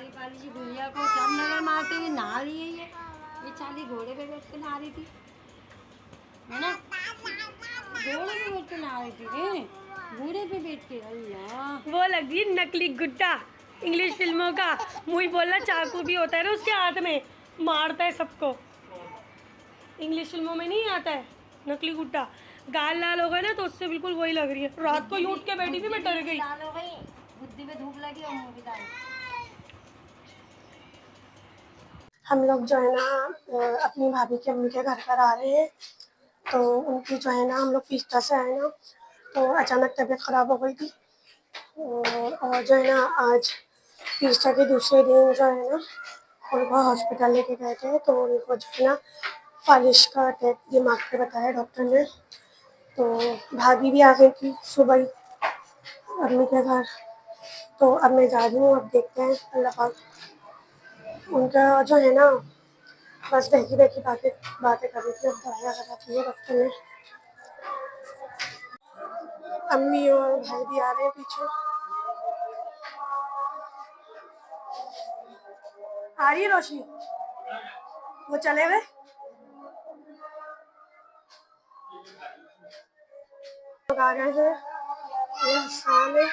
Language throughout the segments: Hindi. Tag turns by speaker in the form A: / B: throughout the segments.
A: काली काली सी गुड़िया को सब नजर मारते हुए नहा रही है ये बेचारी घोड़े पे बैठ के नहा रही थी, है ना? घोड़े पे बैठ के नहा रही थी, घोड़े पे बैठ के। अल्लाह,
B: वो लग रही नकली गुड्डा इंग्लिश फिल्मों का। मुझे बोला चाकू भी होता है ना उसके हाथ में, मारता है सबको। इंग्लिश फिल्मों में नहीं आता है नकली गुड्डा। गाल लाल हो गए ना तो उससे बिल्कुल वही लग रही है। रात को यूट के बैठी थी, मैं डर गई।
A: बुद्धि पे धूप लगी और मुंह भी डाल।
C: हम लोग जो है ना अपनी भाभी की अम्मी के घर पर आ रहे हैं, तो उनकी जो है ना हम लोग फिस्टा से आए ना, तो अचानक तबीयत ख़राब हो गई थी। और जो है ना आज फिस्टा के दूसरे दिन जो है ना उनको हॉस्पिटल लेके गए थे, तो उनको जो है ना फालिश का अटैक दिमाग पे बताया डॉक्टर ने। तो भाभी भी आ गई थी सुबह ही अम्मी के घर, तो अब मैं जा रही हूँ। अब देखते हैं अल्लाह पाक। उनका जो है ना बस बहकी बहकी बातें कर रही थी, अब दवाइयाँ लगाती है डॉक्टर ने। अम्मी और भाई भी आ रहे हैं पीछे। आ रही है रोशनी, वो चले गए। आ गए हैं, ये हसान है।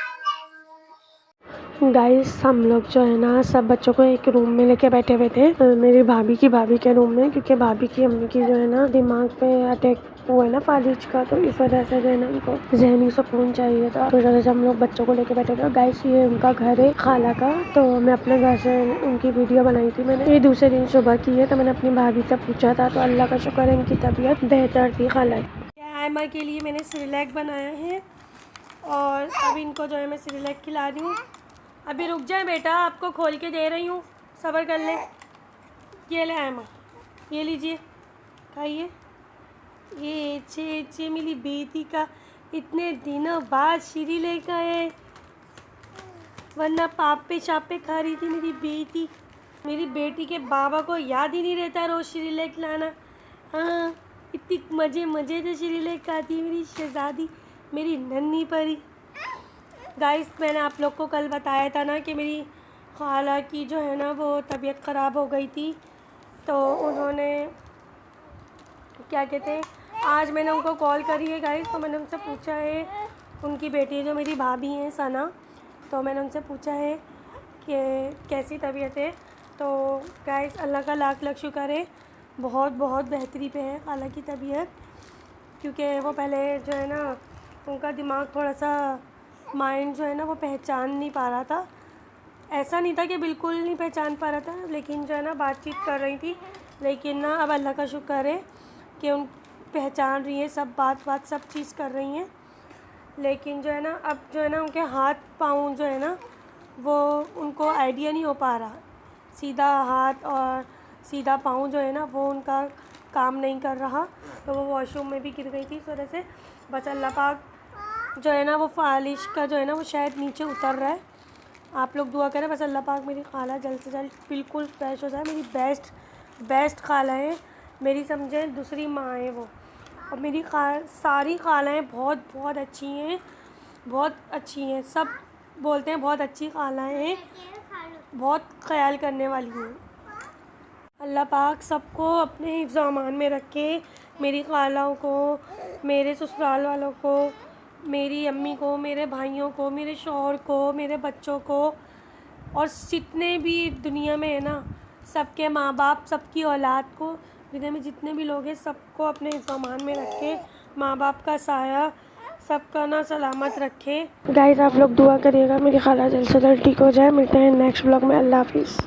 C: गाइस हम लोग जो है ना सब बच्चों को एक रूम में लेके बैठे हुए थे, मेरी भाभी के रूम में, क्योंकि भाभी की अम्मी की जो है ना दिमाग पे अटैक हुआ है ना फालिज का, तो इस वजह से जो है ना उनको ज़हनी सुकून चाहिए था, तो इस वजह से हम लोग बच्चों को लेके बैठे थे। गाइस ये उनका घर है खाला का, तो मैं अपने घर से उनकी वीडियो बनाई थी मैंने, ये दूसरे दिन सुबह की है। तो मैंने अपनी भाभी से पूछा था, तो अल्लाह का शुक्र है इनकी तबीयत बेहतर थी खाला।
B: एमा के लिए मैंने सिरिलैक बनाया है और अब इनको जो है मैं सिरिलैक खिला रही हूँ। अभी रुक जाए बेटा, आपको खोल के दे रही हूँ, सब्र कर ले। ये ले एमा, ये लीजिए खाइए। ये चे मेरी बेटी का इतने दिनों बाद सिरिलैक है, वरना पापे शापे खा रही थी मेरी बेटी। मेरी बेटी के बाबा को याद ही नहीं रहता रोज़ सिरिलैक लाना। हाँ, इतनी मज़े से सिरिलैक खाती मेरी शहज़ादी, मेरी नन्ही परी। गाइस मैंने आप लोग को कल बताया था ना कि मेरी खाला की जो है ना वो तबीयत ख़राब हो गई थी, तो उन्होंने क्या कहते हैं, आज मैंने उनको कॉल करी है गाइस। तो मैंने उनसे पूछा है, उनकी बेटी जो मेरी भाभी हैं सना, तो मैंने उनसे पूछा है कि कैसी तबीयत है। तो गाइस अल्लाह का लाख लाख शुक्र है, बहुत बहुत बेहतरी पे है खाला की तबीयत, क्योंकि वो पहले जो है ना उनका दिमाग थोड़ा सा माइंड जो है ना वो पहचान नहीं पा रहा था। ऐसा नहीं था कि बिल्कुल नहीं पहचान पा रहा था, लेकिन जो है ना बातचीत कर रही थी, लेकिन ना अब अल्लाह का शुक्र है कि उन पहचान रही है, सब बात सब चीज़ कर रही हैं। लेकिन जो है ना अब जो है ना उनके हाथ पाँव जो है ना वो उनको आइडिया नहीं हो पा रहा, सीधा हाथ और सीधा पाँव जो है ना वो उनका काम नहीं कर रहा, तो वो वॉशरूम में भी गिर गई थी इस वजह से। बस अल्लाह पाक जो है ना वो फालिश का जो है ना वो शायद नीचे उतर रहा है। आप लोग दुआ करें बस अल्लाह पाक मेरी खाला जल्द से जल्द बिल्कुल फ्रेश हो जाए। मेरी बेस्ट खाला है, मेरी समझें दूसरी माँ है वो। और मेरी सारी खालाएँ बहुत अच्छी हैं, बहुत अच्छी हैं, सब बोलते हैं बहुत अच्छी खालाएँ हैं, बहुत ख्याल करने वाली हैं। अल्लाह पाक सबको अपने हिफ्ज़ अमान में रखे, मेरी खालाओं को, मेरे ससुराल वालों को, मेरी अम्मी को, मेरे भाइयों को, मेरे शौहर को, मेरे बच्चों को, और जितने भी दुनिया में है ना सबके माँ बाप, सबकी औलाद को, दुनिया में जितने भी लोग हैं सबको अपने हिफ्ज़ अमान में रखे, माँ बाप का साया सबका ना सलामत रखे। गाइस आप लोग दुआ करिएगा मेरी खाला जल्द से जल्द ठीक हो जाए। मिलते हैं नेक्स्ट व्लॉग में। अल्लाह हाफिज़।